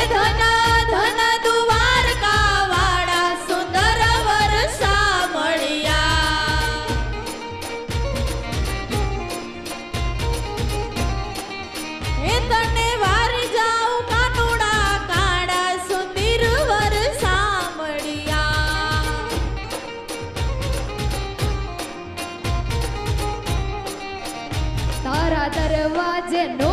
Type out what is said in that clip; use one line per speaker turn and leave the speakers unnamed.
ધન ધન દ્વારકા વાળા સુંદર વરસા મળ્યા હે તને વારી જાઉં કાનુડા કાળા સુંદર વરસા મળ્યા તારા દરવાજે નો